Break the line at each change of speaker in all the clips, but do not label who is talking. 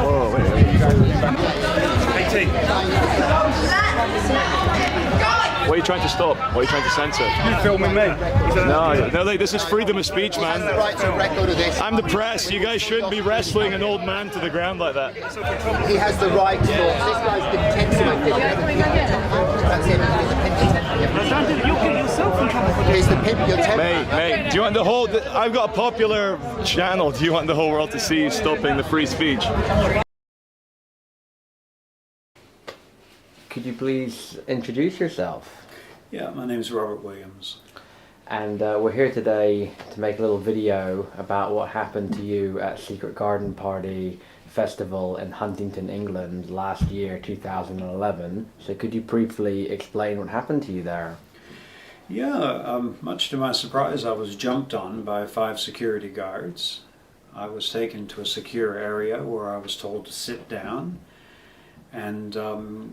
Whoa, wait. What are you trying to stop? What are you trying to censor?
You filming me?
No, this is freedom of speech, man. I'm the press. You guys shouldn't be wrestling an old man to the ground like that.
He has the right to. This guy's been tense my pimp. That's him.
You kill yourself.
He's the pimp. You're tempting.
Mate, do you want the whole... I've got a popular channel. Do you want the whole world to see you stopping the free speech?
Could you please introduce yourself?
Yeah, my name is Robert Williams.
And we're here today to make a little video about what happened to you at Secret Garden Party Festival in Huntington, England last year, 2011. So could you briefly explain what happened to you there?
Yeah, much to my surprise, I was jumped on by 5 security guards. I was taken to a secure area where I was told to sit down. And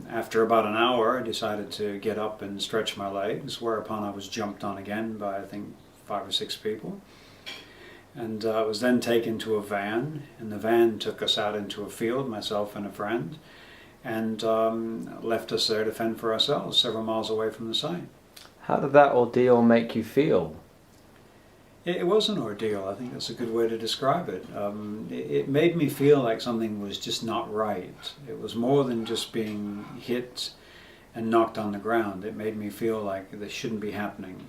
after about an hour, I decided to get up and stretch my legs, whereupon I was jumped on again by, I think, 5 or 6 people. And I was then taken to a van, and the van took us out into a field, myself and a friend, and left us there to fend for ourselves, several miles away from the site.
How did that ordeal make you feel?
It was an ordeal. I think that's a good way to describe it. It made me feel like something was just not right. It was more than just being hit and knocked on the ground. It made me feel like this shouldn't be happening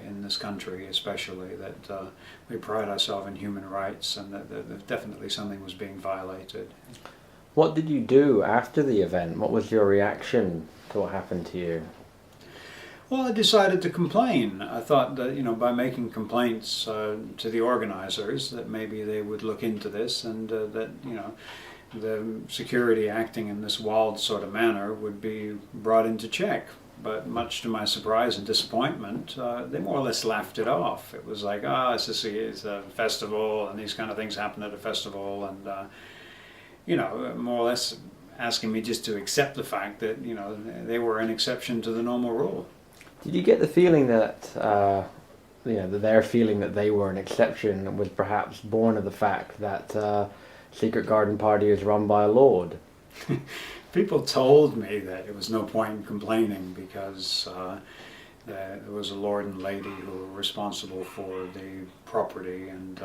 in this country, especially that we pride ourselves in human rights, and that definitely something was being violated.
What did you do after the event? What was your reaction to what happened to you?
Well, I decided to complain. I thought that, by making complaints to the organizers, that maybe they would look into this, and that, the security acting in this wild sort of manner would be brought into check. But much to my surprise and disappointment, they more or less laughed it off. It was like, it's a festival, and these kind of things happen at a festival, and, more or less asking me just to accept the fact that, they were an exception to the normal rule.
Did you get the feeling that, that their feeling that they were an exception was perhaps born of the fact that Secret Garden Party is run by a lord?
People told me that it was no point in complaining because there was a lord and lady who were responsible for the property, and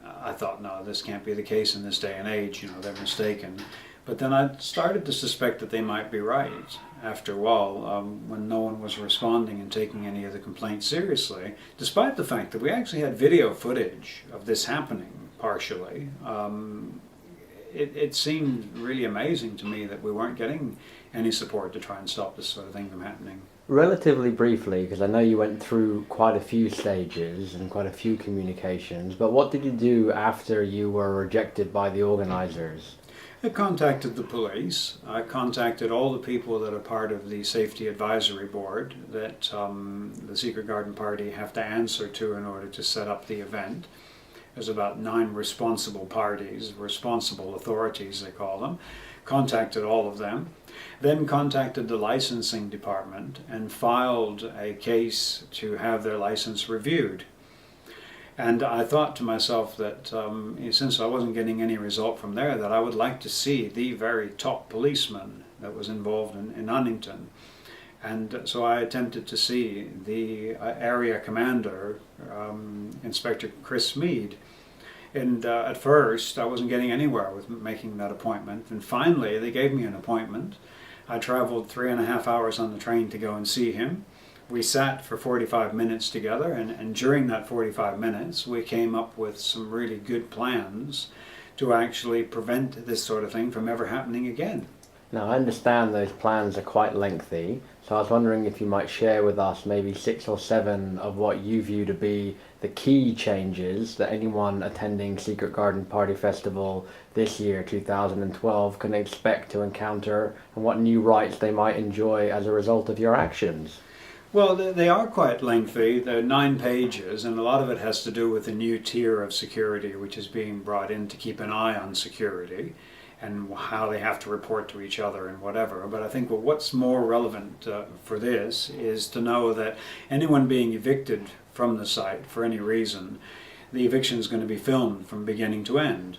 I thought, no, this can't be the case in this day and age, they're mistaken. But then I started to suspect that they might be right. After a while, when no one was responding and taking any of the complaints seriously, despite the fact that we actually had video footage of this happening, partially, it seemed really amazing to me that we weren't getting any support to try and stop this sort of thing from happening.
Relatively briefly, because I know you went through quite a few stages and quite a few communications, but what did you do after you were rejected by the organizers?
I contacted the police. I contacted all the people that are part of the Safety Advisory Board that the Secret Garden Party have to answer to in order to set up the event. There's about 9 responsible parties, responsible authorities they call them. Contacted all of them. Then contacted the licensing department and filed a case to have their license reviewed. And I thought to myself that since I wasn't getting any result from there, that I would like to see the very top policeman that was involved in Huntington. And so I attempted to see the area commander, Inspector Chris Mead. And at first I wasn't getting anywhere with making that appointment. And finally they gave me an appointment. I traveled 3.5 hours on the train to go and see him. We sat for 45 minutes together, and during that 45 minutes we came up with some really good plans to actually prevent this sort of thing from ever happening again.
Now, I understand those plans are quite lengthy, so I was wondering if you might share with us maybe 6 or 7 of what you view to be the key changes that anyone attending Secret Garden Party Festival this year, 2012, can expect to encounter, and what new rights they might enjoy as a result of your actions.
Well, they are quite lengthy. They're 9 pages, and a lot of it has to do with the new tier of security which is being brought in to keep an eye on security. and how they have to report to each other and whatever. But I think what's more relevant for this is to know that anyone being evicted from the site for any reason, the eviction is going to be filmed from beginning to end.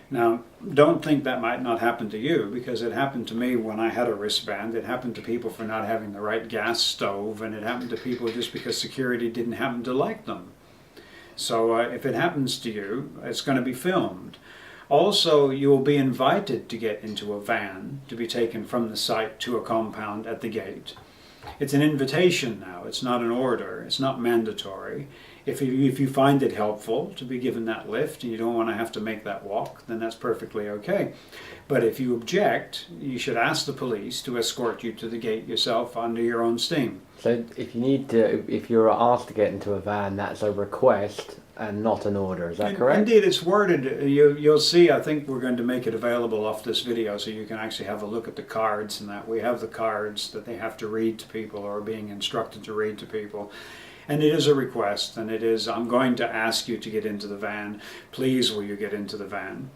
Now, don't think that might not happen to you, because it happened to me when I had a wristband. It happened to people for not having the right gas stove, and it happened to people just because security didn't happen to like them. So if it happens to you, it's going to be filmed. Also, you will be invited to get into a van to be taken from the site to a compound at the gate. It's an invitation now, it's not an order, it's not mandatory. If you find it helpful to be given that lift and you don't want to have to make that walk, then that's perfectly okay. But if you object, you should ask the police to escort you to the gate yourself under your own steam.
So if you're asked to get into a van, that's a request and not an order, is that correct?
Indeed, it's worded. You'll see, I think we're going to make it available off this video so you can actually have a look at the cards and that. We have the cards that they have to read to people or are being instructed to read to people. And it is a request, and it is, I'm going to ask you to get into the van. Please, will you get into the van?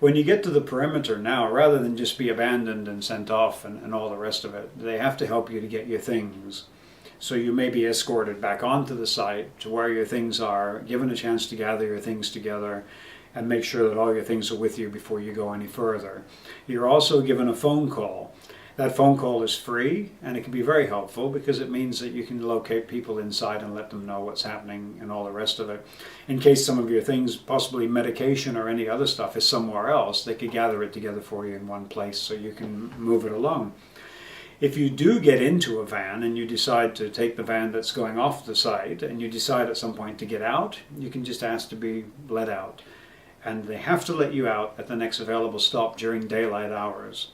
When you get to the perimeter now, rather than just be abandoned and sent off and all the rest of it, they have to help you to get your things. So you may be escorted back onto the site to where your things are, given a chance to gather your things together, and make sure that all your things are with you before you go any further. You're also given a phone call. That phone call is free, and it can be very helpful because it means that you can locate people inside and let them know what's happening and all the rest of it. In case some of your things, possibly medication or any other stuff, is somewhere else, they could gather it together for you in one place so you can move it along. If you do get into a van and you decide to take the van that's going off the site and you decide at some point to get out, you can just ask to be let out. And they have to let you out at the next available stop during daylight hours.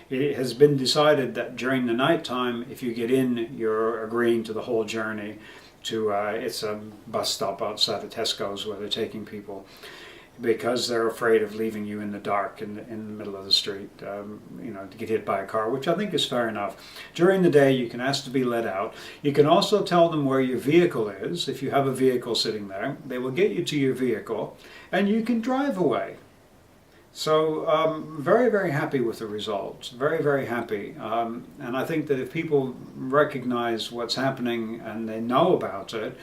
It has been decided that during the nighttime, if you get in, you're agreeing to the whole journey to, it's a bus stop outside of Tesco's where they're taking people, because they're afraid of leaving you in the dark in the middle of the street, you know, to get hit by a car, which I think is fair enough. During the day, you can ask to be let out. You can also tell them where your vehicle is. If you have a vehicle sitting there, they will get you to your vehicle, and you can drive away. So very, very happy with the results. Very, very happy. And I think that if people recognize what's happening and they know about it,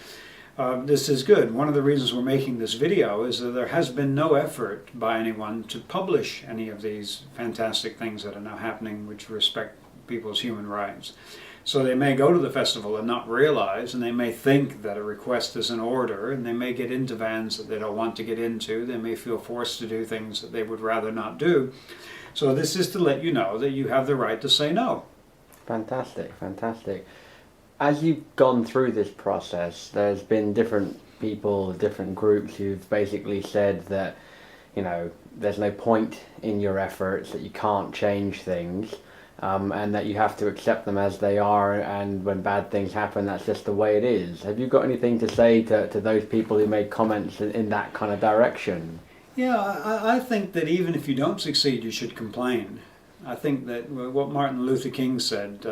this is good. One of the reasons we're making this video is that there has been no effort by anyone to publish any of these fantastic things that are now happening which respect people's human rights. So they may go to the festival and not realize, and they may think that a request is an order, and they may get into vans that they don't want to get into. They may feel forced to do things that they would rather not do. So this is to let you know that you have the right to say no.
Fantastic, fantastic. As you've gone through this process, there's been different people, different groups who've basically said that, you know, there's no point in your efforts, that you can't change things, and that you have to accept them as they are, and when bad things happen, that's just the way it is. Have you got anything to say to those people who made comments in that kind of direction?
Yeah, I think that even if you don't succeed, you should complain. I think that what Martin Luther King said,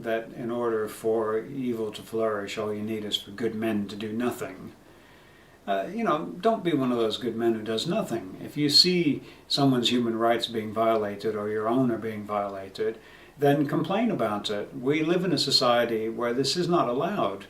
that in order for evil to flourish, all you need is for good men to do nothing. You know, don't be one of those good men who does nothing. If you see someone's human rights being violated or your own are being violated, then complain about it. We live in a society where this is not allowed.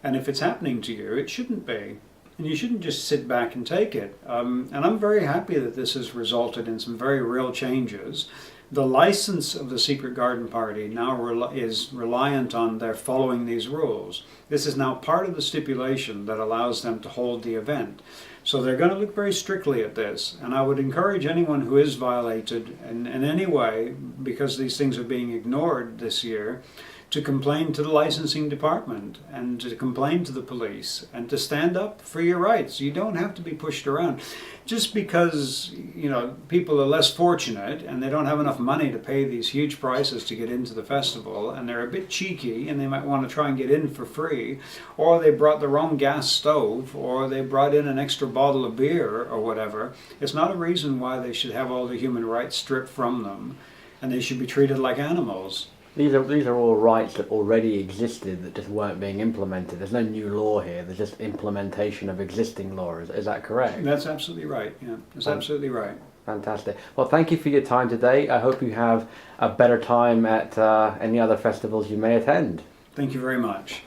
And if it's happening to you, it shouldn't be. And you shouldn't just sit back and take it. And I'm very happy that this has resulted in some very real changes. The license of the Secret Garden Party now is reliant on their following these rules. This is now part of the stipulation that allows them to hold the event. So they're going to look very strictly at this. And I would encourage anyone who is violated in any way, because these things are being ignored this year, to complain to the licensing department and to complain to the police and to stand up for your rights. You don't have to be pushed around. Just because, you know, people are less fortunate and they don't have enough money to pay these huge prices to get into the festival, and they're a bit cheeky and they might want to try and get in for free, or they brought the wrong gas stove, or they brought in an extra bottle of beer or whatever, it's not a reason why they should have all the human rights stripped from them and they should be treated like animals.
These are all rights that already existed that just weren't being implemented. There's no new law here. There's just implementation of existing law. Is that correct?
That's absolutely right. Yeah, that's absolutely right.
Fantastic. Well, thank you for your time today. I hope you have a better time at any other festivals you may attend.
Thank you very much.